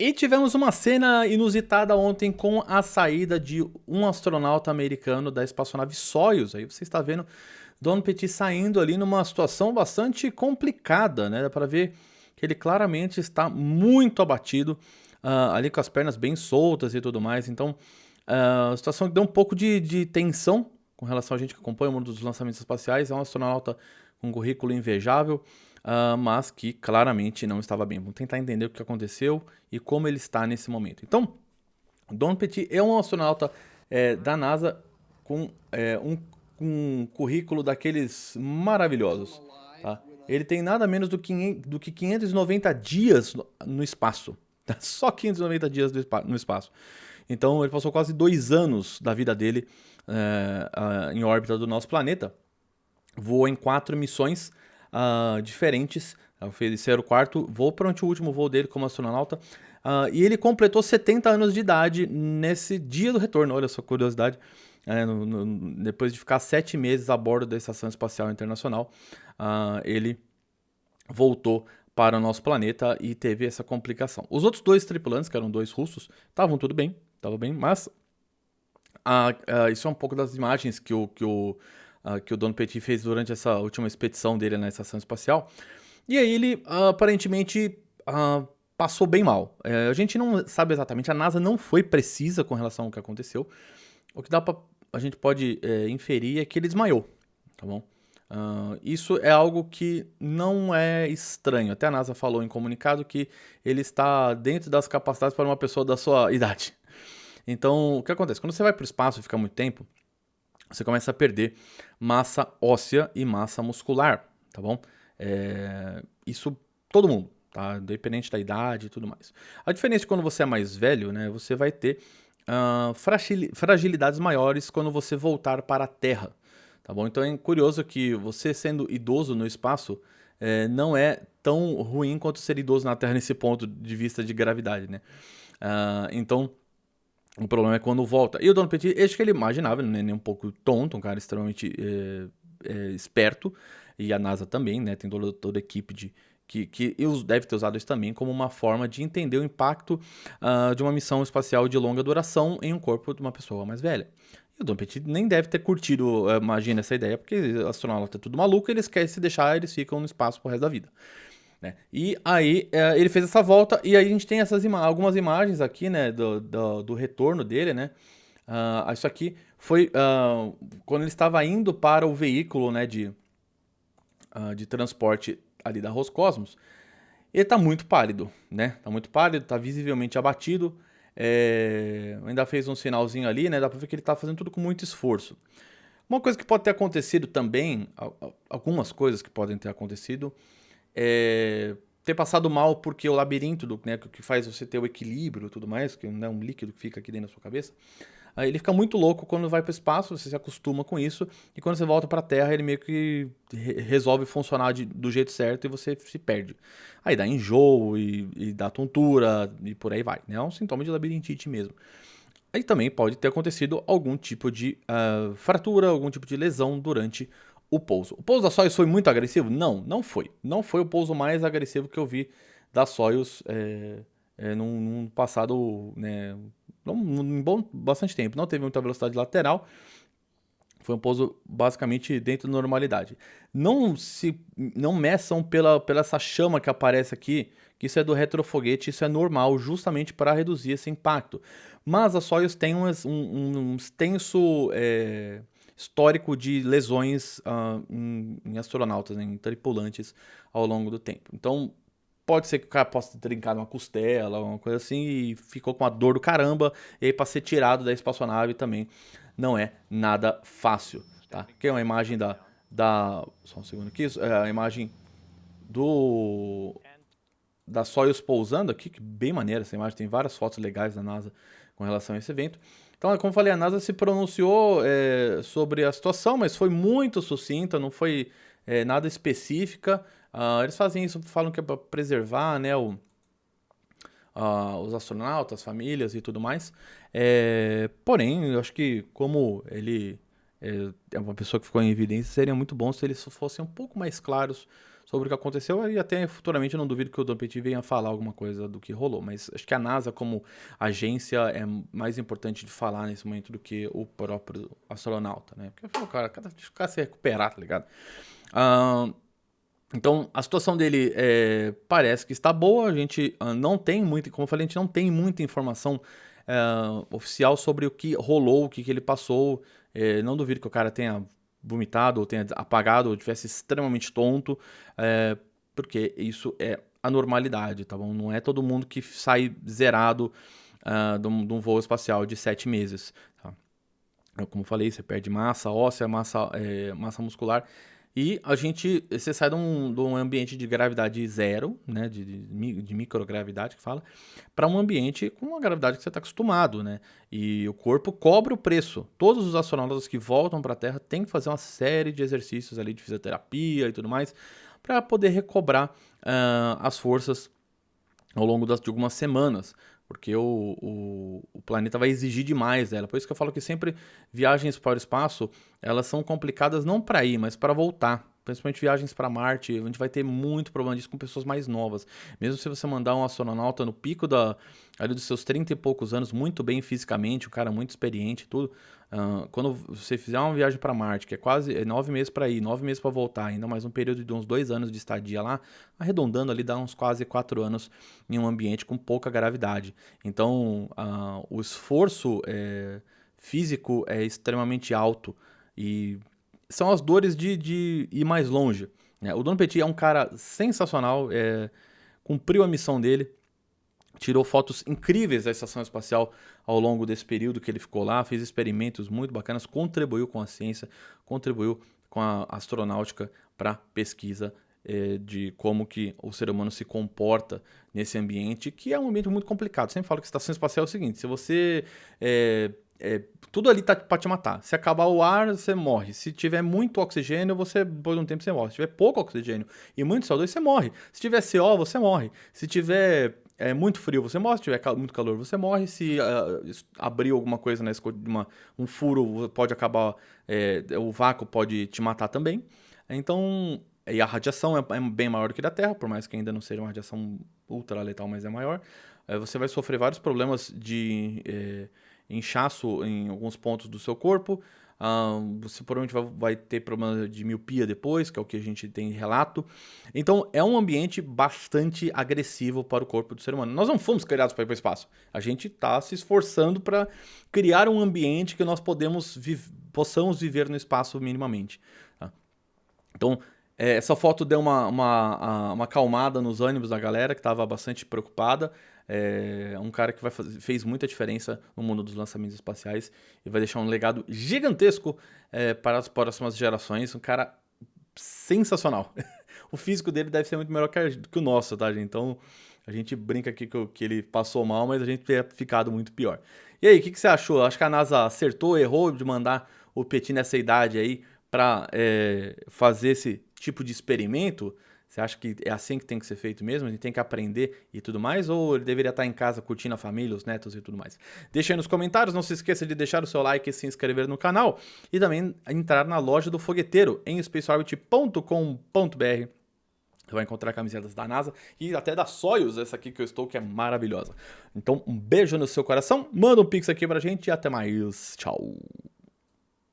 E tivemos uma cena inusitada ontem com a saída de um astronauta americano da espaçonave Soyuz. Aí você está vendo Don Petit saindo ali numa situação bastante complicada, né? Dá para ver que ele claramente está muito abatido, ali com as pernas bem soltas e tudo mais. Então, a situação que deu um pouco de tensão com relação a gente que acompanha o mundo dos lançamentos espaciais. É um astronauta com um currículo invejável, mas que claramente não estava bem. Vamos tentar entender o que aconteceu e como ele está nesse momento. Então, Don Petit é um astronauta da NASA com um currículo daqueles maravilhosos. Tá? Ele tem nada menos do que 590 dias no espaço. Tá? Só 590 dias no espaço. Então ele passou quase 2 anos da vida dele em órbita do nosso planeta. Voou em 4 missões diferentes. Esse era o quarto voo, pronto, o último voo dele como astronauta. E ele completou 70 anos de idade nesse dia do retorno. Olha só, curiosidade. Depois de ficar 7 meses a bordo da Estação Espacial Internacional, ele voltou para o nosso planeta e teve essa complicação. Os outros 2 tripulantes, que eram 2 russos, estavam tudo bem, mas isso é um pouco das imagens que o Don Petit fez durante essa última expedição dele na Estação Espacial. E aí ele aparentemente passou bem mal. A gente não sabe exatamente, a NASA não foi precisa com relação ao que aconteceu. O que a gente pode inferir é que ele desmaiou, tá bom? Isso é algo que não é estranho. Até a NASA falou em comunicado que ele está dentro das capacidades para uma pessoa da sua idade. Então, o que acontece? Quando você vai para o espaço e fica muito tempo, você começa a perder massa óssea e massa muscular, tá bom? Isso todo mundo, tá? Independente da idade e tudo mais. A diferença é que quando você é mais velho, né, você vai ter fragilidades maiores quando você voltar para a Terra, tá bom? Então é curioso que você sendo idoso no espaço não é tão ruim quanto ser idoso na Terra nesse ponto de vista de gravidade, né? Então o problema é quando volta. E o Don Petit, acho que ele imaginava, ele não é nem um pouco tonto, um cara extremamente esperto, e a NASA também, né? Tem toda a equipe que deve ter usado isso também como uma forma de entender o impacto de uma missão espacial de longa duração em um corpo de uma pessoa mais velha. E o Don Petit nem deve ter curtido, imagina, essa ideia, porque astronauta é tudo maluco, eles querem se deixar, eles ficam no espaço pro resto da vida. Né? E aí ele fez essa volta e aí a gente tem algumas imagens aqui, né, do retorno dele, né? Isso aqui foi quando ele estava indo para o veículo, né, de transporte ali da Roscosmos. Ele tá muito pálido, né? Tá muito pálido, tá visivelmente abatido. Ainda fez um sinalzinho ali, né? Dá pra ver que ele tá fazendo tudo com muito esforço. Uma coisa que pode ter acontecido também, algumas coisas que podem ter acontecido, ter passado mal porque o labirinto, né, que faz você ter o equilíbrio e tudo mais, que é um líquido que fica aqui dentro da sua cabeça, ele fica muito louco quando vai para o espaço, você se acostuma com isso, e quando você volta para a Terra, ele meio que resolve funcionar do jeito certo e você se perde. Aí dá enjoo e dá tontura e por aí vai, né? É um sintoma de labirintite mesmo. Aí também pode ter acontecido algum tipo de fratura, algum tipo de lesão durante o pouso. O pouso da Soyuz foi muito agressivo? Não, não foi. Não foi o pouso mais agressivo que eu vi da Soyuz num passado, né, bastante tempo. Não teve muita velocidade lateral. Foi um pouso basicamente dentro da normalidade. Não meçam pela essa chama que aparece aqui, que isso é do retrofoguete, isso é normal, justamente para reduzir esse impacto. Mas a Soyuz tem um extenso histórico de lesões em astronautas, né, em tripulantes ao longo do tempo. Então, pode ser que o cara possa ter trincado uma costela, uma coisa assim, e ficou com uma dor do caramba, e aí para ser tirado da espaçonave também não é nada fácil, tá? Aqui é uma imagem só um segundo aqui, a imagem do da Soyuz pousando aqui, que bem maneira essa imagem, tem várias fotos legais da NASA com relação a esse evento. Então, como eu falei, a NASA se pronunciou sobre a situação, mas foi muito sucinta, não foi nada específica. Eles fazem isso, falam que é para preservar, né, os astronautas, famílias e tudo mais. Porém, eu acho que como ele é uma pessoa que ficou em evidência, seria muito bom se eles fossem um pouco mais claros sobre o que aconteceu, e até futuramente eu não duvido que o Don Petit venha falar alguma coisa do que rolou, mas acho que a NASA como agência é mais importante de falar nesse momento do que o próprio astronauta, né? Porque o cara deixa o cara se recuperar, tá ligado? Ah, então, a situação dele parece que está boa. A gente não tem muito, como eu falei, a gente não tem muita informação oficial sobre o que rolou, o que ele passou. Não duvido que o cara tenha vomitado, ou tenha apagado, ou tivesse extremamente tonto, porque isso é a normalidade, tá bom? Não é todo mundo que sai zerado de um voo espacial de 7 meses. Tá? Como eu falei, você perde massa óssea, massa muscular. E você sai de um ambiente de gravidade zero, né, de microgravidade que fala, para um ambiente com uma gravidade que você está acostumado, né? E o corpo cobra o preço. Todos os astronautas que voltam para a Terra têm que fazer uma série de exercícios ali de fisioterapia e tudo mais, para poder recobrar as forças ao longo de algumas semanas, porque o planeta vai exigir demais dela. Por isso que eu falo que sempre viagens para o espaço, elas são complicadas não para ir, mas para voltar. Principalmente viagens para Marte, a gente vai ter muito problema disso com pessoas mais novas. Mesmo se você mandar um astronauta no pico ali dos seus 30 e poucos anos, muito bem fisicamente, um cara muito experiente e tudo, quando você fizer uma viagem para Marte, que é quase 9 meses para ir, 9 meses para voltar, ainda mais um período de uns 2 anos de estadia lá, arredondando ali dá uns quase 4 anos em um ambiente com pouca gravidade. Então, o esforço físico é extremamente alto e são as dores de ir mais longe, né? O Don Petit é um cara sensacional, cumpriu a missão dele, tirou fotos incríveis da estação espacial ao longo desse período que ele ficou lá, fez experimentos muito bacanas, contribuiu com a ciência, contribuiu com a astronáutica para pesquisa de como que o ser humano se comporta nesse ambiente, que é um ambiente muito complicado. Sempre falo que a estação espacial é o seguinte: se você tudo ali tá para te matar. Se acabar o ar, você morre. Se tiver muito oxigênio, depois de um tempo você morre. Se tiver pouco oxigênio e muito CO2, você morre. Se tiver CO, você morre. Se tiver muito frio, você morre. Se tiver muito calor, você morre. Se abrir alguma coisa na um furo, pode acabar. O vácuo pode te matar também. Então, e a radiação é bem maior do que da Terra, por mais que ainda não seja uma radiação ultra letal, mas é maior. Você vai sofrer vários problemas de inchaço em alguns pontos do seu corpo. Você provavelmente vai ter problema de miopia depois, que é o que a gente tem relato. Então, é um ambiente bastante agressivo para o corpo do ser humano. Nós não fomos criados para ir para o espaço. A gente está se esforçando para criar um ambiente que nós possamos viver no espaço minimamente. Tá? Então, essa foto deu uma acalmada nos ânimos da galera que estava bastante preocupada. Um cara que fez muita diferença no mundo dos lançamentos espaciais e vai deixar um legado gigantesco para as próximas gerações. Um cara sensacional. O físico dele deve ser muito melhor que o nosso, tá, gente? Então, a gente brinca aqui que ele passou mal, mas a gente teria ficado muito pior. E aí, o que você achou? Acho que a NASA acertou, errou de mandar o Petit nessa idade aí para fazer esse tipo de experimento? Você acha que é assim que tem que ser feito mesmo? Ele tem que aprender e tudo mais? Ou ele deveria estar em casa curtindo a família, os netos e tudo mais? Deixa aí nos comentários. Não se esqueça de deixar o seu like e se inscrever no canal. E também entrar na loja do Fogueteiro em spaceorbit.com.br. Você vai encontrar camisetas da NASA e até da Soyuz, essa aqui que eu estou, que é maravilhosa. Então, um beijo no seu coração. Manda um pix aqui pra gente e até mais. Tchau.